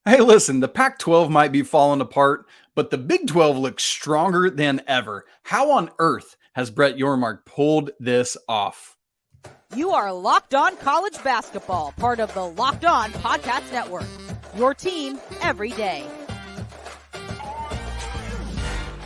Hey, listen, the Pac-12 might be falling apart, but the Big 12 looks stronger than ever. How on earth has Brett Yormark pulled this off? You are Locked On College Basketball, part of the Locked On Podcast Network. Your team every day.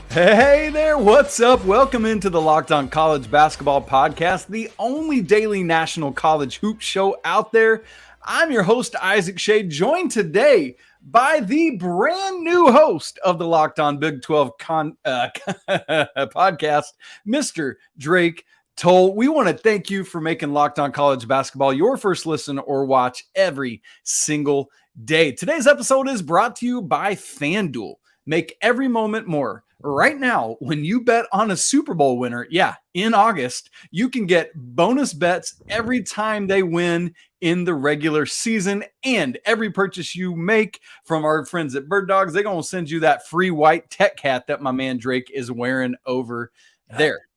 Hey there, what's up? Welcome into the Locked On College Basketball Podcast, the only daily national college hoop show out there. I'm your host, Isaac Shea, joined today by the brand new host of the Locked On Big 12 podcast, Mr. Drake Toll. We want to thank you for making Locked On College Basketball your first listen or watch every single day. Today's episode is brought to you by FanDuel. Make every moment more. Right now, when you bet on a Super Bowl winner, in August, you can get bonus bets every time they win in the regular season. And every purchase you make from our friends at Birddogs, they're going to send you that free white tech hat that my man Drake is wearing over there.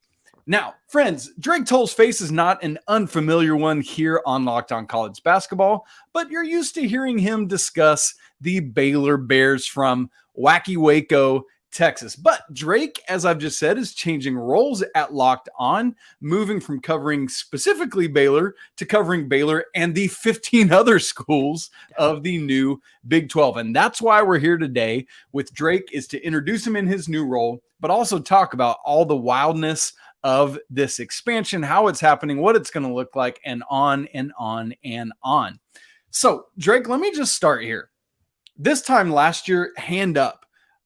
Now, friends, Drake Toll's face is not an unfamiliar one here on Locked On College Basketball, but you're used to hearing him discuss the Baylor Bears from Wacky Waco, Texas. But Drake, as I've just said, is changing roles at Locked On, moving from covering specifically Baylor to covering Baylor and the 15 other schools of the new Big 12. And that's why we're here today with Drake, is to introduce him in his new role, but also talk about all the wildness of this expansion, how it's happening, what it's going to look like, and on and on and on. So, Drake, let me just start here. This time last year, hand up,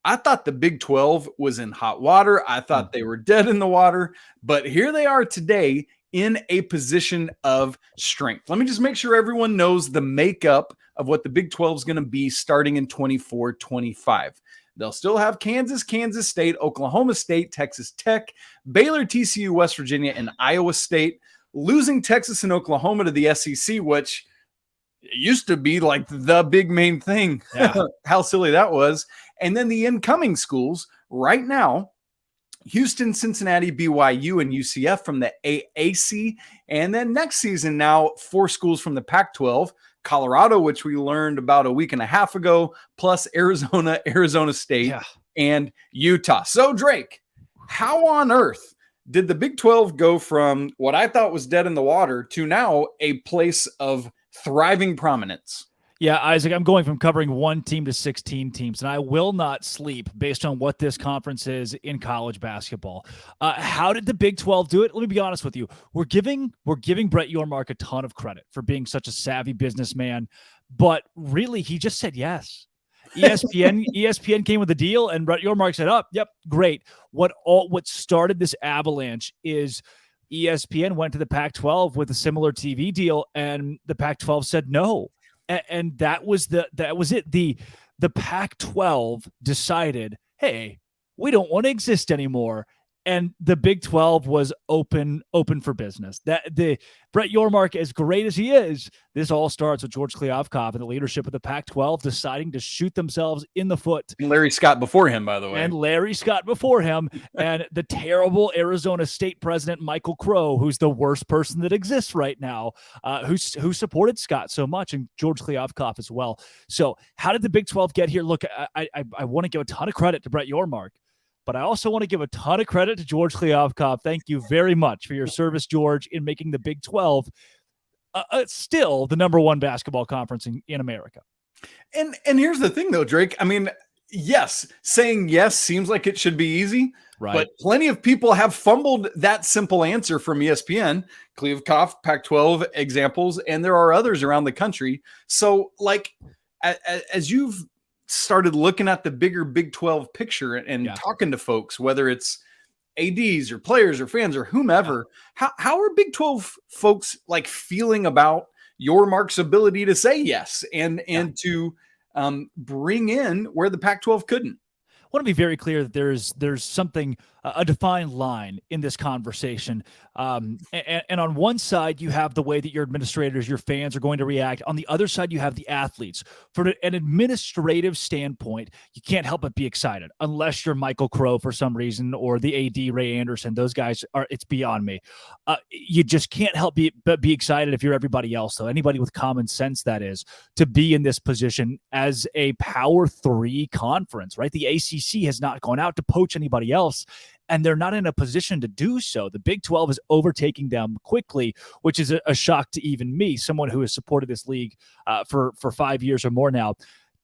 I thought the Big 12 was in hot water. I thought they were dead in the water, but here they are today in a position of strength. Let me just make sure everyone knows the makeup of what the Big 12 is going to be starting in 24-25. They'll still have Kansas, Kansas State, Oklahoma State, Texas Tech, Baylor, TCU, West Virginia, and Iowa State. Losing Texas and Oklahoma to the SEC, which used to be like the big main thing. Yeah. How silly that was. And then the incoming schools right now, Houston, Cincinnati, BYU, and UCF from the AAC. And then next season now, 4 schools from the Pac-12, Colorado, which we learned about a week and a half ago, plus Arizona, Arizona State, and Utah. So Drake, how on earth did the Big 12 go from what I thought was dead in the water to now a place of thriving prominence? Yeah, Isaac, I'm going from covering one team to 16 teams, and I will not sleep based on what this conference is in college basketball. How did the Big 12 do it? Let me be honest with you. We're giving Brett Yormark a ton of credit for being such a savvy businessman, but really, he just said yes. ESPN came with a deal, and Brett Yormark said, "Oh, yep, great." What started this avalanche is ESPN went to the Pac-12 with a similar TV deal, and the Pac-12 said no. And that was it. The Pac-12 decided, hey, we don't want to exist anymore. And the Big 12 was open for business. That the Brett Yormark, as great as he is, this all starts with George Kliavkoff and the leadership of the Pac-12 deciding to shoot themselves in the foot. And Larry Scott before him, by the way. And Larry Scott before him, and the terrible Arizona State president, Michael Crow, who's the worst person that exists right now, who supported Scott so much, and George Kliavkoff as well. So how did the Big 12 get here? Look, I want to give a ton of credit to Brett Yormark, but I also want to give a ton of credit to George Kliavkoff. Thank you very much for your service, George, in making the Big 12 still the number one basketball conference in America. And here's the thing, though, Drake. I mean, yes, saying yes seems like it should be easy, right? But plenty of people have fumbled that simple answer from ESPN, Kliavkoff, Pac-12 examples, and there are others around the country. So, like, as you've started looking at the bigger Big 12 picture and talking to folks, whether it's ADs or players or fans or whomever, how are Big 12 folks like feeling about Yormark's ability to say yes and to bring in where the Pac-12 couldn't? want to be very clear that there's something, a defined line in this conversation. And on one side, you have the way that your administrators, your fans are going to react. On the other side, you have the athletes. From an administrative standpoint, you can't help but be excited, unless you're Michael Crow for some reason, or the AD Ray Anderson. Those guys it's beyond me. You just can't help but be excited if you're everybody else, though. Anybody with common sense, that is, to be in this position as a Power 3 conference, right? The ACC has not gone out to poach anybody else, and they're not in a position to do so. The Big 12 is overtaking them quickly, which is a shock to even me, someone who has supported this league for 5 years or more now.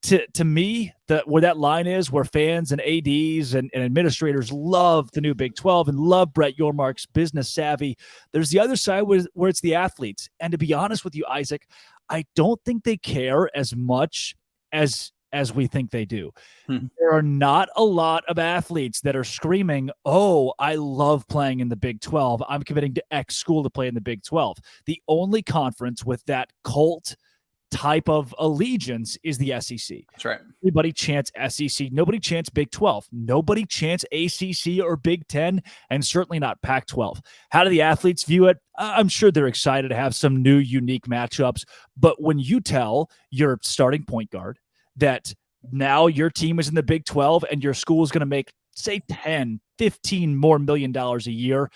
To me, where that line is, where fans and ADs and administrators love the new Big 12 and love Brett Yormark's business savvy, there's the other side where it's the athletes. And to be honest with you, Isaac, I don't think they care as much as we think they do. There are not a lot of athletes that are screaming, "Oh, I love playing in the Big 12. I'm committing to X school to play in the Big 12." The only conference with that cult type of allegiance is the SEC. That's right. Everybody chants SEC. Nobody chants Big 12. Nobody chants ACC or Big 10, and certainly not Pac-12. How do the athletes view it? I'm sure they're excited to have some new, unique matchups. But when you tell your starting point guard that now your team is in the Big 12 and your school is going to make, say, 10, 15 more $1 million a year,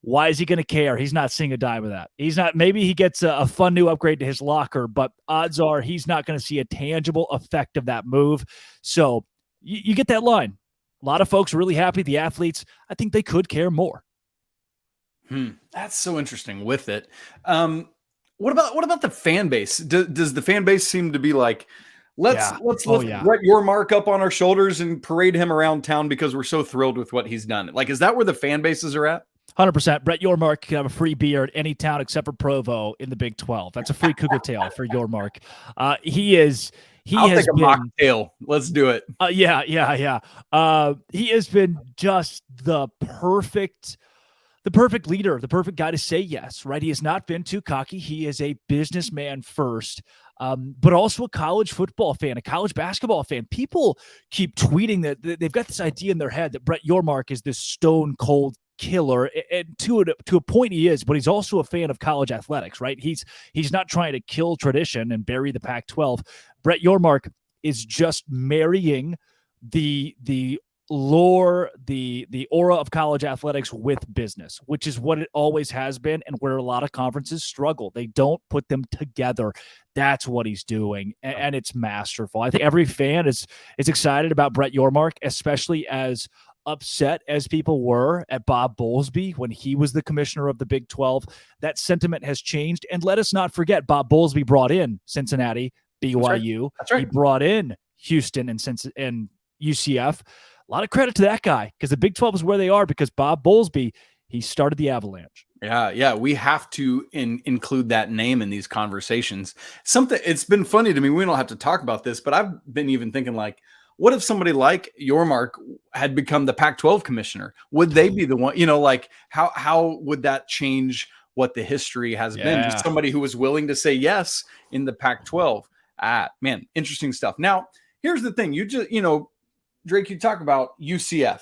why is he going to care? He's not seeing a dime of that. He's not. Maybe he gets a fun new upgrade to his locker, but odds are he's not going to see a tangible effect of that move. So you get that line. A lot of folks are really happy. The athletes, I think they could care more. That's so interesting with it. What about the fan base? Does the fan base seem to be like, let's lift Brett Yormark up on our shoulders and parade him around town because we're so thrilled with what he's done? Like, is that where the fan bases are at? 100%. Brett Yormark can have a free beer at any town except for Provo in the Big 12. That's a free cougar tail for Yormark. I'll take a mocktail. Let's do it. Yeah. He has been just the perfect leader, the perfect guy to say yes, right? He has not been too cocky. He is a businessman first, but also a college football fan, a college basketball fan. People keep tweeting that they've got this idea in their head that Brett Yormark is this stone cold killer, and to a point he is, but he's also a fan of college athletics, right? He's not trying to kill tradition and bury the Pac-12. Brett Yormark is just marrying the lore, the aura of college athletics with business, which is what it always has been, and where a lot of conferences struggle. They don't put them together. That's what he's doing, and it's masterful. I think every fan is excited about Brett Yormark, especially as upset as people were at Bob Bowlesby when he was the commissioner of the Big 12. That sentiment has changed. And let us not forget, Bob Bowlesby brought in Cincinnati, BYU. That's right. He brought in Houston and UCF. A lot of credit to that guy, because the Big 12 is where they are because Bob Bowlesby, he started the Avalanche. Yeah. We have to include that name in these conversations. It's been funny to me. We don't have to talk about this, but I've been even thinking, like, what if somebody like Yormark had become the Pac-12 commissioner? Would they be the one, like how would that change what the history has been? Just somebody who was willing to say yes in the Pac-12. Man, interesting stuff. Now, here's the thing. You just, Drake, you talk about UCF,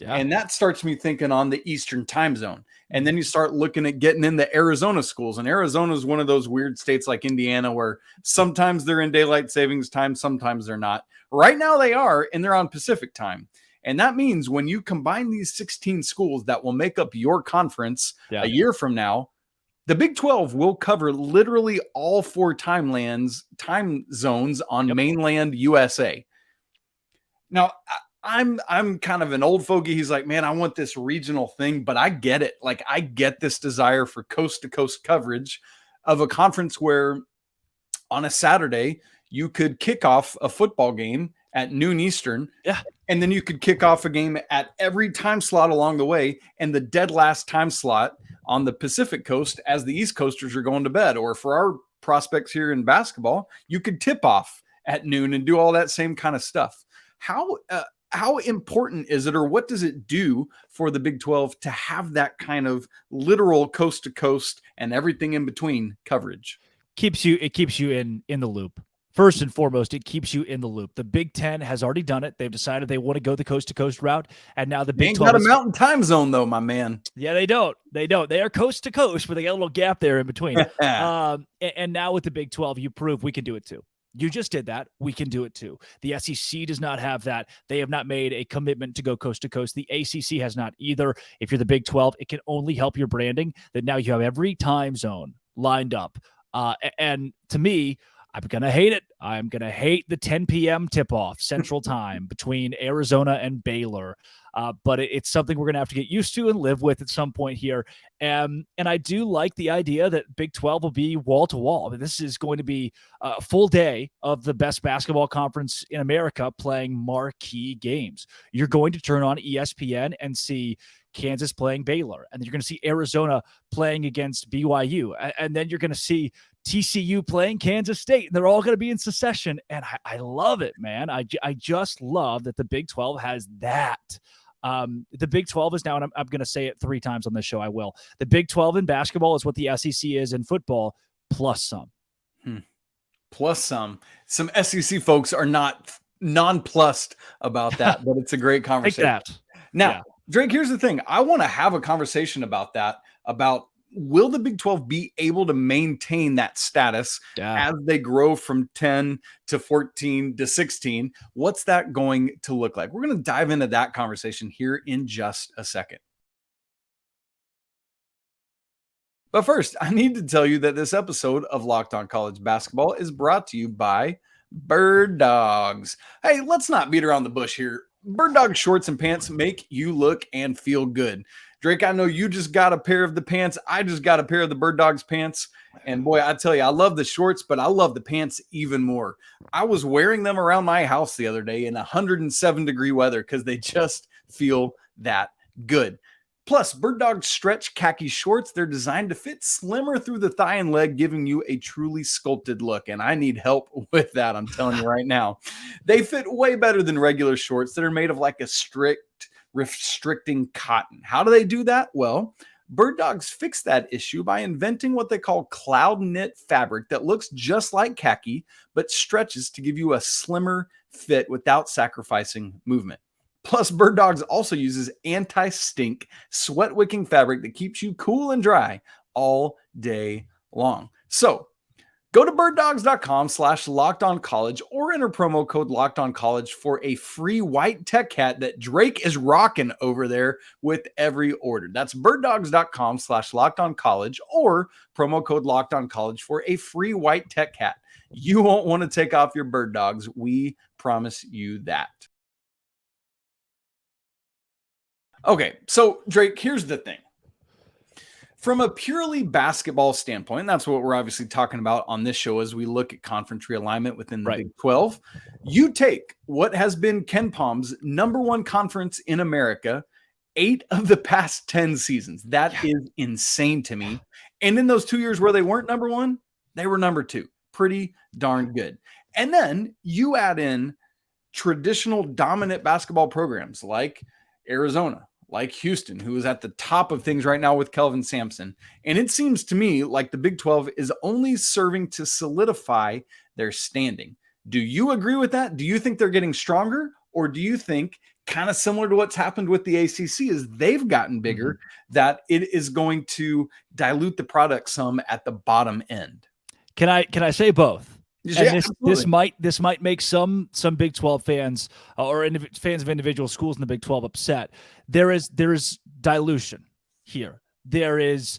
and that starts me thinking on the Eastern time zone. And then you start looking at getting in the Arizona schools. And Arizona is one of those weird states like Indiana where sometimes they're in daylight savings time, sometimes they're not. Right now they are, and they're on Pacific time. And that means when you combine these 16 schools that will make up your conference a year from now, the Big 12 will cover literally all 4 time zones on mainland USA. Now, I'm kind of an old fogey. He's like, man, I want this regional thing, but I get it. Like, I get this desire for coast to coast coverage of a conference where on a Saturday you could kick off a football game at noon Eastern. Yeah. And then you could kick off a game at every time slot along the way. And the dead last time slot on the Pacific coast as the East Coasters are going to bed. Or for our prospects here in basketball, you could tip off at noon and do all that same kind of stuff. How important is it, or what does it do for the Big 12 to have that kind of literal coast to coast and everything in between coverage? It keeps you in the loop. First and foremost, it keeps you in the loop. The Big 10 has already done it. They've decided they want to go the coast-to-coast route, and now the They Big ain't 12 got a mountain time zone, though, my man. Yeah, they don't. They don't. They are coast-to-coast, but they got a little gap there in between. And now with the Big 12, you prove we can do it too. You just did that. We can do it too. The SEC does not have that. They have not made a commitment to go coast-to-coast. The ACC has not either. If you're the Big 12, it can only help your branding that now you have every time zone lined up. And to me, I'm going to hate it. I'm going to hate the 10 p.m. tip-off Central Time between Arizona and Baylor. But it's something we're going to have to get used to and live with at some point here. And I do like the idea that Big 12 will be wall-to-wall. I mean, this is going to be a full day of the best basketball conference in America playing marquee games. You're going to turn on ESPN and see Kansas playing Baylor, and then you're going to see Arizona playing against BYU, and then you're going to see TCU playing Kansas State, and they're all going to be in succession, and I love it, man. I just love that the Big 12 has that. The Big 12 is now, and I'm going to say it 3 times on this show, I will. The Big 12 in basketball is what the SEC is in football, plus some. Plus some. Some SEC folks are not nonplussed about that, but it's a great conversation. Like that. Now, Yeah. Drake, here's the thing. I want to have a conversation about that, about will the Big 12 be able to maintain that status as they grow from 10 to 14 to 16? What's that going to look like? We're going to dive into that conversation here in just a second. But first, I need to tell you that this episode of Locked On College Basketball is brought to you by Birddogs. Hey, let's not beat around the bush here. Birddog shorts and pants make you look and feel good. Drake, I know you just got a pair of the pants. I just got a pair of the Birddogs pants. And boy, I tell you, I love the shorts, but I love the pants even more. I was wearing them around my house the other day in 107-degree weather because they just feel that good. Plus, Birddogs stretch khaki shorts. They're designed to fit slimmer through the thigh and leg, giving you a truly sculpted look. And I need help with that, I'm telling you right now. They fit way better than regular shorts that are made of like a strict, restricting cotton. How do they do that? Well, Birddogs fixed that issue by inventing what they call cloud knit fabric that looks just like khaki, but stretches to give you a slimmer fit without sacrificing movement. Plus, Birddogs also uses anti-stink, sweat-wicking fabric that keeps you cool and dry all day long. So, go to birddogs.com/lockedoncollege or enter promo code LOCKEDONCollege for a free white tech hat that Drake is rocking over there with every order. That's birddogs.com/lockedoncollege or promo code LOCKEDONCollege for a free white tech hat. You won't want to take off your Birddogs. We promise you that. Okay, so Drake, here's the thing. From a purely basketball standpoint, that's what we're obviously talking about on this show as we look at conference realignment within the Big 12. You take what has been Ken Palm's #1 conference in America, 8 of the past 10 seasons. That is insane to me. And in those 2 years where they weren't #1, they were #2. Pretty darn good. And then you add in traditional dominant basketball programs like Arizona, like Houston, who is at the top of things right now with Kelvin Sampson. And it seems to me like the Big 12 is only serving to solidify their standing. Do you agree with that? Do you think they're getting stronger? Or do you think, kind of similar to what's happened with the ACC, is they've gotten bigger, that it is going to dilute the product some at the bottom end? Can I say both? Yeah, and this might make some Big 12 fans or fans of individual schools in the Big 12 upset. There is dilution here. There is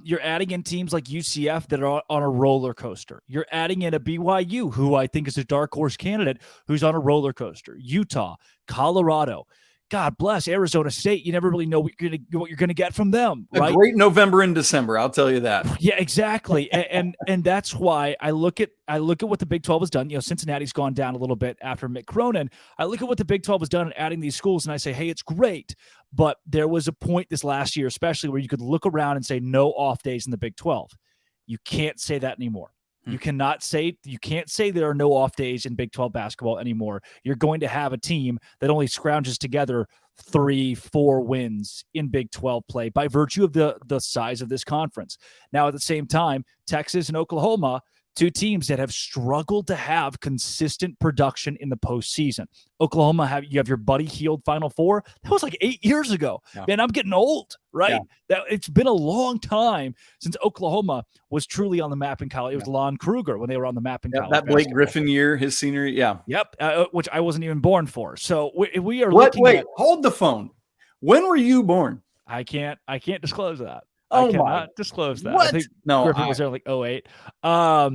you're adding in teams like UCF that are on a roller coaster. You're adding in a BYU, who I think is a dark horse candidate, who's on a roller coaster. Utah, Colorado. God bless Arizona State. You never really know what you're gonna get from them. Right? A great November and December, I'll tell you that. Yeah, exactly. and that's why I look at what the Big 12 has done. You know, Cincinnati's gone down a little bit after Mick Cronin. I look at what the Big 12 has done in adding these schools, and I say, hey, it's great. But there was a point this last year, especially, where you could look around and say no off days in the Big 12. You can't say that anymore. You can't say there are no off days in Big 12 basketball anymore. You're going to have a team that only scrounges together 3-4 wins in Big 12 play by virtue of the size of this conference. Now, at the same time, Texas and Oklahoma, two teams that have struggled to have consistent production in the postseason. Oklahoma, you have your Buddy Hield Final Four. That was like 8 years ago. Yeah. Man, I'm getting old, right? Yeah. It's been a long time since Oklahoma was truly on the map in college. It was Lon Kruger when they were on the map in college. That Blake Griffin year, his senior year. Yeah. Yep. Which I wasn't even born for. So we are hold the phone. When were you born? I can't disclose that. Oh, I cannot disclose that. What? I think no, Griffin was there like 08. I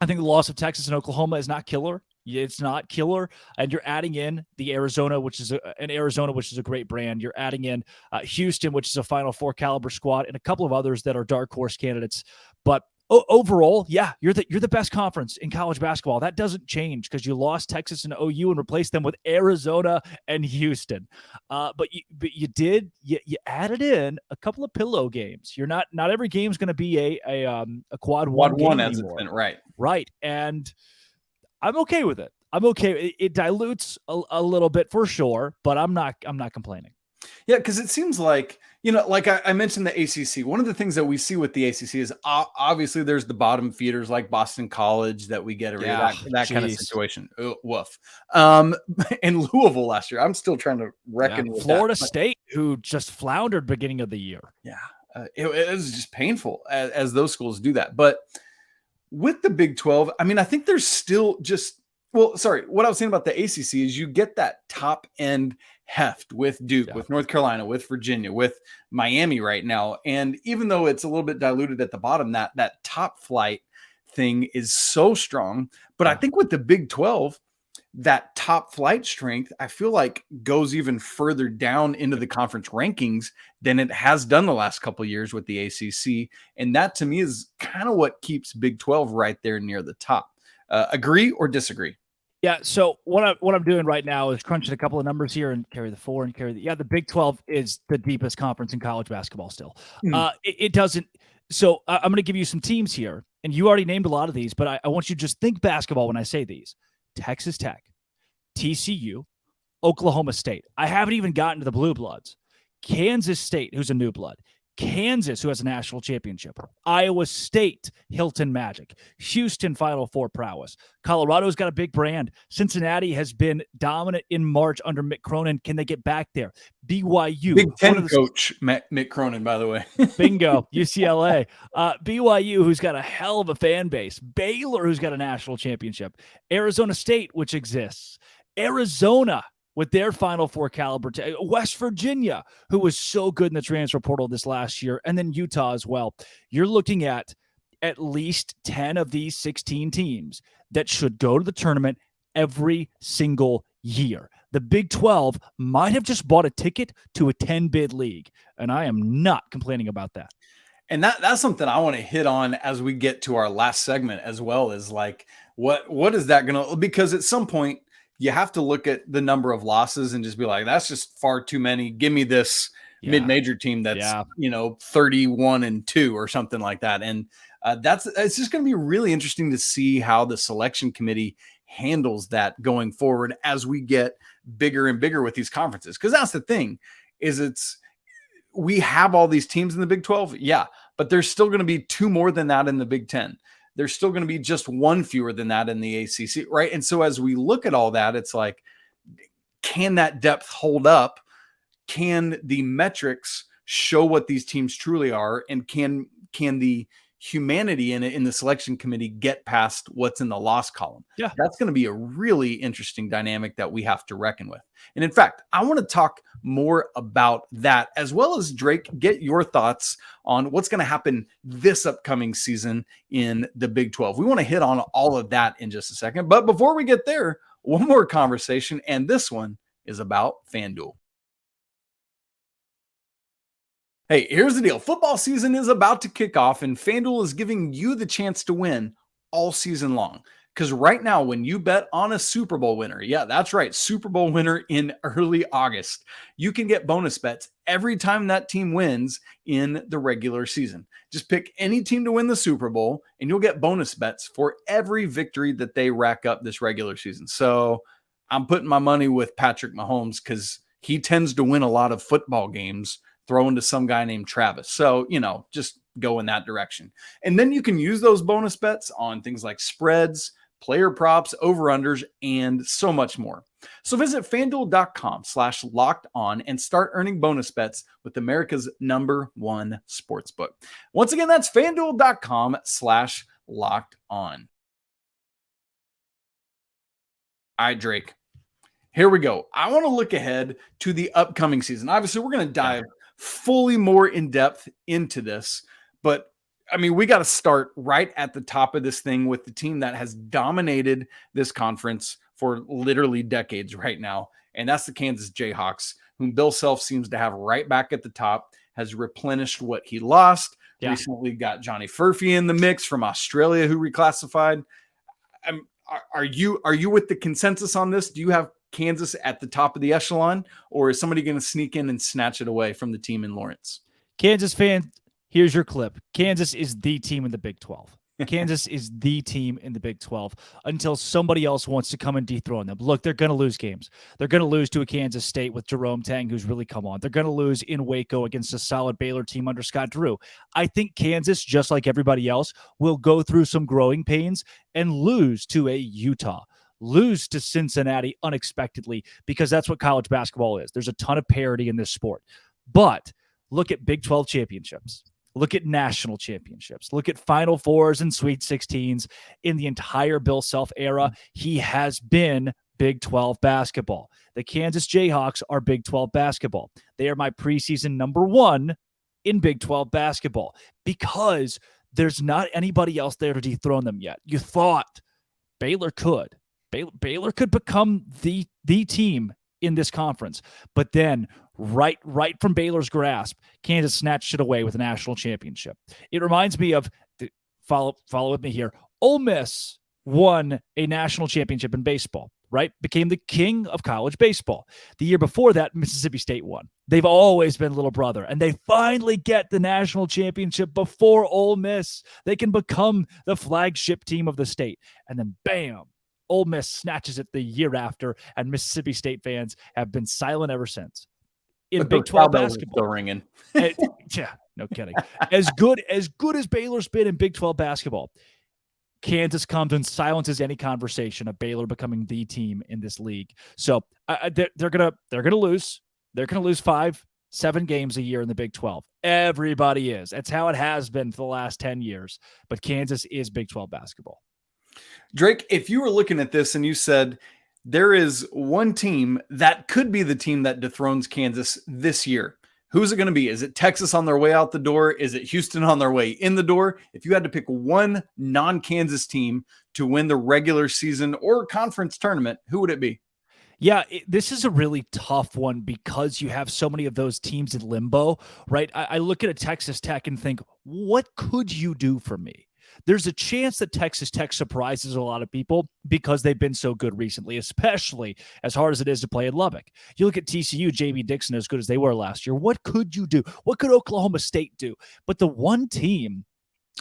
think the loss of Texas and Oklahoma is not killer. It's not killer. And you're adding in the Arizona, which is a great brand. You're adding in Houston, which is a Final Four caliber squad, and a couple of others that are dark horse candidates. But overall, yeah, you're the best conference in college basketball. That doesn't change because you lost Texas and OU and replaced them with Arizona and Houston. But you added in a couple of pillow games. You're not every game's going to be a quad one as anymore. It's been, right, and I'm okay with it. I'm okay. It dilutes a little bit for sure, but I'm not complaining. Yeah, because it seems like, like I mentioned the ACC. One of the things that we see with the ACC is obviously there's the bottom feeders like Boston College that we get that kind of situation. Woof. And Louisville last year. I'm still trying to reckon with Florida State, who just floundered beginning of the year. Yeah, it was just painful as those schools do that. But with the Big 12, I mean, I think there's still what I was saying about the ACC is you get that top end heft with Duke, with North Carolina, with Virginia, with Miami right now. And even though it's a little bit diluted at the bottom, that top flight thing is so strong. But I think with the Big 12, that top flight strength, I feel like goes even further down into the conference rankings than it has done the last couple of years with the ACC. And that to me is kind of what keeps Big 12 right there near the top. Agree or disagree? Yeah, so what I'm doing right now is crunching a couple of numbers here and carry the 4 and carry the Big 12 is the deepest conference in college basketball still. It doesn't. So I'm going to give you some teams here, and you already named a lot of these, but I want you to just think basketball when I say these. Texas Tech, TCU, Oklahoma State. I haven't even gotten to the Blue Bloods. Kansas State, who's a new blood. Kansas, who has a national championship. Iowa State, Hilton Magic. Houston, Final Four prowess. Colorado's got a big brand. Cincinnati has been dominant in March under Mick Cronin. Can they get back there? BYU. Big Ten coach, Mick Cronin, by the way. Bingo. UCLA. BYU, who's got a hell of a fan base. Baylor, who's got a national championship. Arizona State, which exists. Arizona, with their Final Four caliber, West Virginia, who was so good in the transfer portal this last year, and then Utah as well. You're looking at least 10 of these 16 teams that should go to the tournament every single year. The Big 12 might have just bought a ticket to a 10-bid league, and I am not complaining about that. And that's something I want to hit on as we get to our last segment as well, is like, what is that going to, because at some point, you have to look at the number of losses and just be like, that's just far too many. Give me this mid-major team that's 31-2 or something like that. And it's just going to be really interesting to see how the selection committee handles that going forward as we get bigger and bigger with these conferences. Because that's the thing, is we have all these teams in the Big 12, but there's still going to be 2 more than that in the Big 10. There's still going to be just 1 fewer than that in the ACC, right? And so as we look at all that, it's like, can that depth hold up? Can the metrics show what these teams truly are? And can the humanity in the selection committee get past what's in the loss column? Yeah, that's going to be a really interesting dynamic that we have to reckon with. And in fact, I want to talk more about that, as well as, Drake, get your thoughts on what's going to happen this upcoming season in the Big 12. We want to hit on all of that in just a second. But before we get there, one more conversation, and this one is about FanDuel. Hey, here's the deal. Football season is about to kick off, and FanDuel is giving you the chance to win all season long. Because right now, when you bet on a Super Bowl winner, that's right, Super Bowl winner in early August, you can get bonus bets every time that team wins in the regular season. Just pick any team to win the Super Bowl, and you'll get bonus bets for every victory that they rack up this regular season. So I'm putting my money with Patrick Mahomes because he tends to win a lot of football games throwing to some guy named Travis. So, just go in that direction. And then you can use those bonus bets on things like spreads, player props, over-unders, and so much more. So visit FanDuel.com/locked-on and start earning bonus bets with America's #1 sportsbook. Once again, that's FanDuel.com/locked-on. All right, Drake, here we go. I want to look ahead to the upcoming season. Obviously, we're going to dive fully more in depth into this, but I mean, we got to start right at the top of this thing with the team that has dominated this conference for literally decades right now, and that's the Kansas Jayhawks, whom Bill Self seems to have right back at the top, has replenished what he lost. Recently got Johnny Furphy in the mix from Australia, who reclassified. Are you with the consensus on this? Do you have Kansas at the top of the echelon, or is somebody going to sneak in and snatch it away from the team in Lawrence? Kansas fan, here's your clip. Kansas is the team in the Big 12. Kansas is the team in the Big 12 until somebody else wants to come and dethrone them. Look, they're going to lose games. They're going to lose to a Kansas State with Jerome Tang, who's really come on. They're going to lose in Waco against a solid Baylor team under Scott Drew. I think Kansas, just like everybody else, will go through some growing pains and lose to a Utah, lose to Cincinnati unexpectedly, because that's what college basketball is. There's a ton of parity in this sport. But look at Big 12 championships. Look at national championships. Look at Final Fours and Sweet 16s. In the entire Bill Self era, he has been Big 12 basketball. The Kansas Jayhawks are Big 12 basketball. They are my preseason #1 in Big 12 basketball because there's not anybody else there to dethrone them yet. You thought Baylor could. Baylor could become the team in this conference. But then right from Baylor's grasp, Kansas snatched it away with a national championship. It reminds me of, follow with me here, Ole Miss won a national championship in baseball, right? Became the king of college baseball. The year before that, Mississippi State won. They've always been little brother, and they finally get the national championship before Ole Miss. They can become the flagship team of the state. And then bam, Ole Miss snatches it the year after, and Mississippi State fans have been silent ever since. In Big 12 basketball, still ringing. Yeah, no kidding. As good as Baylor's been in Big 12 basketball, Kansas comes and silences any conversation of Baylor becoming the team in this league. So they're gonna lose. They're gonna lose 5-7 games a year in the Big 12. Everybody is. That's how it has been for the last 10 years. But Kansas is Big 12 basketball. Drake, if you were looking at this and you said there is one team that could be the team that dethrones Kansas this year, who's it going to be? Is it Texas on their way out the door? Is it Houston on their way in the door? If you had to pick one non-Kansas team to win the regular season or conference tournament, who would it be? Yeah, this is a really tough one because you have so many of those teams in limbo, right? I look at a Texas Tech and think, what could you do for me? There's a chance that Texas Tech surprises a lot of people because they've been so good recently, especially as hard as it is to play in Lubbock. You look at TCU, JB Dixon, as good as they were last year. What could you do? What could Oklahoma State do? But the one team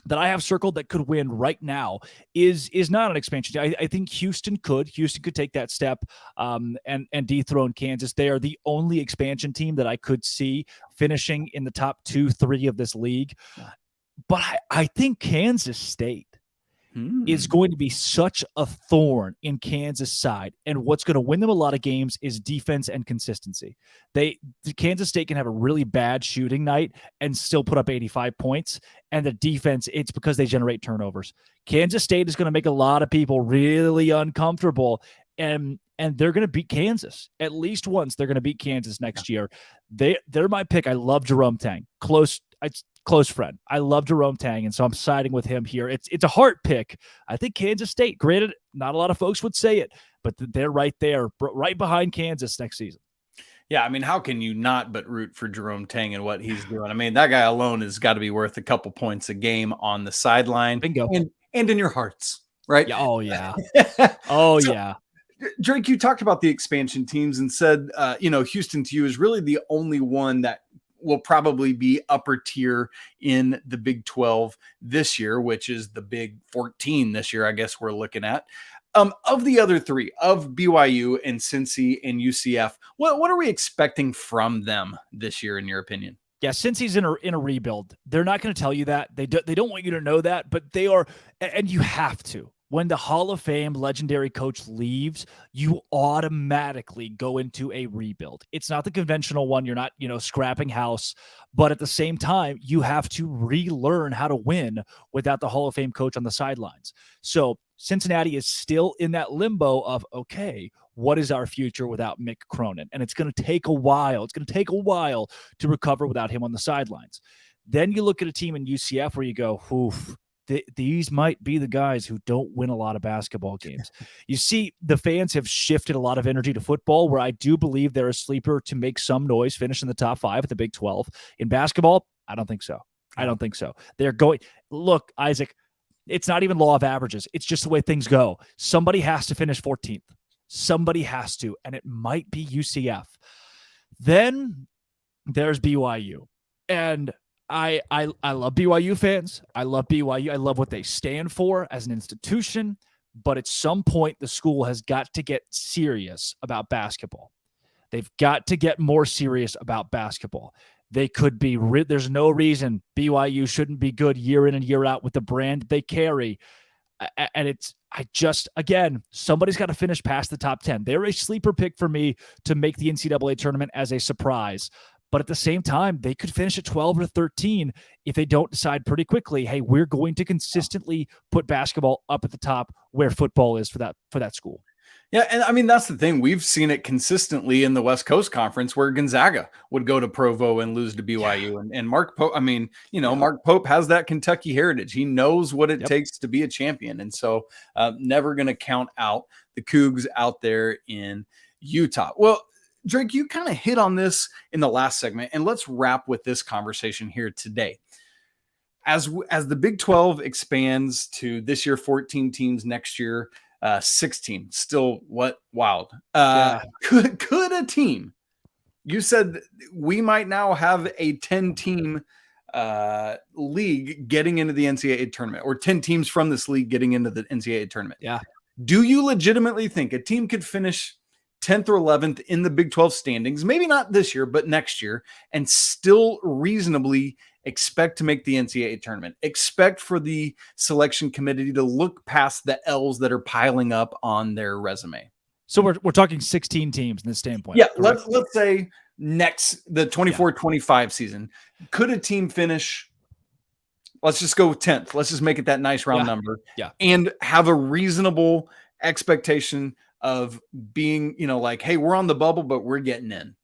that I have circled that could win right now is not an expansion. I think Houston could take that step and dethrone Kansas. They are the only expansion team that I could see finishing in the top 2-3 of this league. But I think Kansas State is going to be such a thorn in Kansas' side. And what's going to win them a lot of games is defense and consistency. Kansas State can have a really bad shooting night and still put up 85 points. And the defense, it's because they generate turnovers. Kansas State is going to make a lot of people really uncomfortable. And they're going to beat Kansas at least once. They're going to beat Kansas next year. They're my pick. I love Jerome Tang. Close friend. I love Jerome Tang, and so I'm siding with him here. It's a heart pick. I think Kansas State, granted, not a lot of folks would say it, but they're right there, right behind Kansas next season. Yeah, I mean, how can you not but root for Jerome Tang and what he's doing? I mean, that guy alone has got to be worth a couple points a game on the sideline. Bingo. And in your hearts, right? Yeah, oh, yeah. Yeah. Drake, you talked about the expansion teams and said, Houston to you is really the only one that will probably be upper tier in the Big 12 this year, which is the Big 14 this year, I guess we're looking at. Of the other three, of BYU and Cincy and UCF, what are we expecting from them this year, in your opinion? Yeah, since he's in a rebuild, they're not going to tell you that. They don't want you to know that, but they are, and you have to. When the Hall of Fame legendary coach leaves, you automatically go into a rebuild. It's not the conventional one. You're not, scrapping house, but at the same time, you have to relearn how to win without the Hall of Fame coach on the sidelines. So Cincinnati is still in that limbo of, okay, what is our future without Mick Cronin? And it's going to take a while. It's going to take a while to recover without him on the sidelines. Then you look at a team in UCF where you go, oof, these might be the guys who don't win a lot of basketball games. You see, the fans have shifted a lot of energy to football, where I do believe they're a sleeper to make some noise, finish in the top 5 at the Big 12. In basketball, I don't think so. I don't think so. They're going, look, Isaac, it's not even law of averages. It's just the way things go. Somebody has to finish 14th. Somebody has to, and it might be UCF. Then there's BYU. And I love BYU fans. I love BYU. I love what they stand for as an institution. But at some point, the school has got to get serious about basketball. They've got to get more serious about basketball. They could be, there's no reason BYU shouldn't be good year in and year out with the brand they carry. And again, somebody's got to finish past the top 10. They're a sleeper pick for me to make the NCAA tournament as a surprise. But at the same time, they could finish at 12 or 13 if they don't decide pretty quickly, hey, we're going to consistently put basketball up at the top where football is for that school. Yeah, and I mean, that's the thing. We've seen it consistently in the West Coast Conference where Gonzaga would go to Provo and lose to BYU. And Mark Pope, Mark Pope has that Kentucky heritage. He knows what it takes to be a champion. And so never going to count out the Cougs out there in Utah. Well, Drake, you kind of hit on this in the last segment, and let's wrap with this conversation here today. As the Big 12 expands to this year 14 teams, next year 16, still wild. Could a team, you said we might now have a 10-team league getting into the NCAA tournament, or 10 teams from this league getting into the NCAA tournament. Yeah. Do you legitimately think a team could finish 10th or 11th in the Big 12 standings, maybe not this year, but next year, and still reasonably expect to make the NCAA tournament, expect for the selection committee to look past the L's that are piling up on their resume? So we're talking 16 teams in this standpoint. Yeah, let's say the 24-25 season. Could a team finish, let's just go 10th. Let's just make it that nice round number. Yeah. And have a reasonable expectation of being, hey, we're on the bubble, but we're getting in.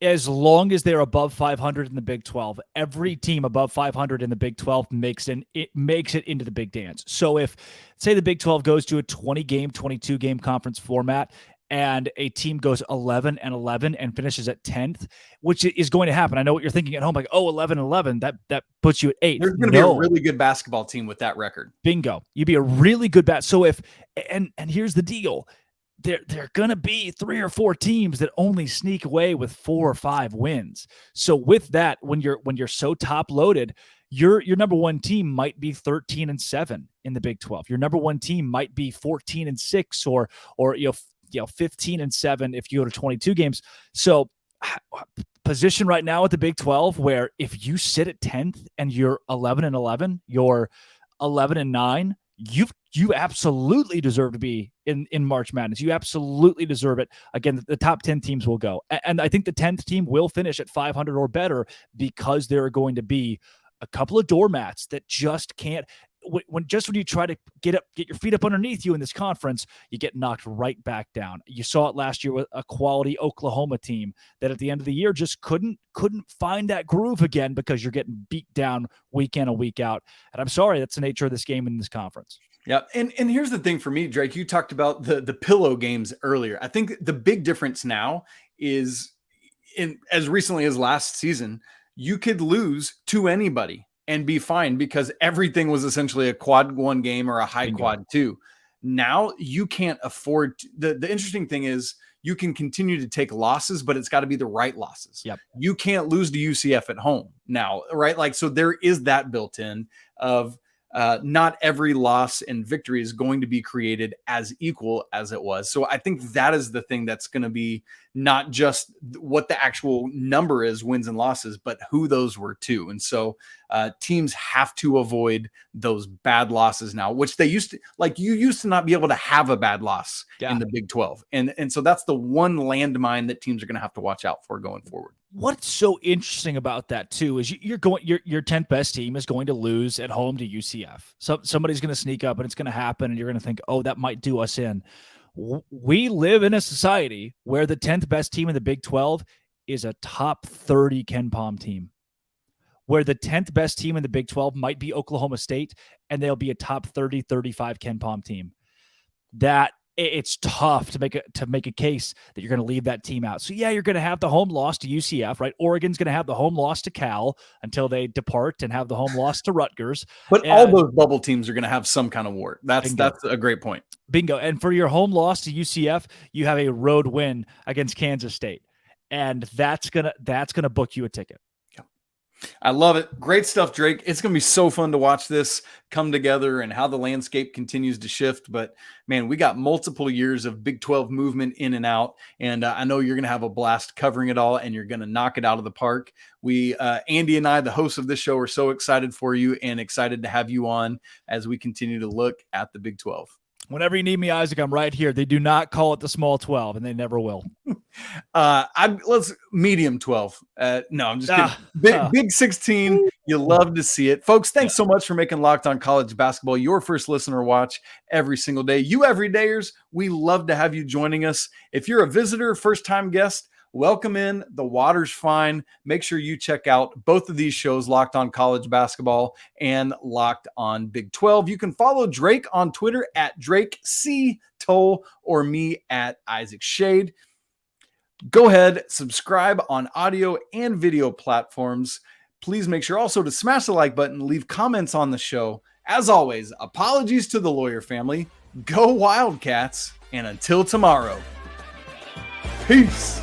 As long as they're above 500 in the Big 12, every team above 500 in the Big 12 makes it into the big dance. So if, say, the Big 12 goes to a 20-game, 22-game conference format, and a team goes 11-11 and finishes at 10th, which is going to happen. I know what you're thinking at home, like, 11-11, that puts you at 8th. There's going to be a really good basketball team with that record. Bingo. You'd be a really good So if, and here's the deal. There are going to be 3 or 4 teams that only sneak away with 4 or 5 wins. So with that, when you're so top loaded, your number one team might be 13-7 in the Big 12. Your number one team might be 14-6 or 15-7 if you go to 22 games. So position right now at the Big 12 where if you sit at 10th and you're 11-11, you're 11-9, you absolutely deserve to be in March Madness. You absolutely deserve it. Again, the top 10 teams will go. And I think the 10th team will finish at 500 or better because there are going to be a couple of doormats that just can't. When you try to get your feet up underneath you in this conference, you get knocked right back down. You saw it last year with a quality Oklahoma team that at the end of the year just couldn't find that groove again because you're getting beat down week in and week out. And I'm sorry, that's the nature of this game in this conference. Yeah. And here's the thing for me, Drake, you talked about the pillow games earlier. I think the big difference now is as recently as last season, you could lose to anybody and be fine because everything was essentially a quad 1 game or a high quad 2. Now you can't afford the interesting thing is you can continue to take losses, but it's got to be the right losses. Yep. You can't lose to UCF at home now, right? Like, so there is that built in of, not every loss and victory is going to be created as equal as it was. So I think that is the thing that's going to be not just what the actual number is, wins and losses, but who those were too. And so teams have to avoid those bad losses now, which they used to, like you used to not be able to have a bad loss in the Big 12. And so that's the one landmine that teams are going to have to watch out for going forward. What's so interesting about that too is your 10th best team is going to lose at home to UCF. So somebody's going to sneak up and it's going to happen, and you're going to think, oh, that might do us in. We live in a society where the 10th best team in the Big 12 is a top 30 KenPom team, where the 10th best team in the Big 12 might be Oklahoma State, and they'll be a top 30, 35 KenPom team. That it's tough to make a case that you're going to leave that team out. So yeah, you're going to have the home loss to UCF, right? Oregon's going to have the home loss to Cal until they depart, and have the home loss to Rutgers. But all those bubble teams are going to have some kind of war. That's a great point. Bingo. And for your home loss to UCF, you have a road win against Kansas State, and that's gonna book you a ticket. I love it. Great stuff, Drake. It's going to be so fun to watch this come together and how the landscape continues to shift. But, man, we got multiple years of Big 12 movement in and out, and I know you're going to have a blast covering it all, and you're going to knock it out of the park. We, Andy and I, the hosts of this show, are so excited for you and excited to have you on as we continue to look at the Big 12. Whenever you need me, Isaac, I'm right here. They do not call it the small 12, and they never will. Let's medium 12. No, I'm just kidding. Big 16. You love to see it. Folks, thanks so much for making Locked On College Basketball your first listener watch every single day. You everydayers, we love to have you joining us. If you're a visitor, first-time guest, welcome in. The water's fine. Make sure you check out both of these shows, Locked On College Basketball and Locked On Big 12. You can follow Drake on Twitter at Drake C. Toll or me at Isaac Shade. Go ahead, subscribe on audio and video platforms. Please make sure also to smash the like button, leave comments on the show. As always, apologies to the lawyer family. Go Wildcats, and until tomorrow, peace.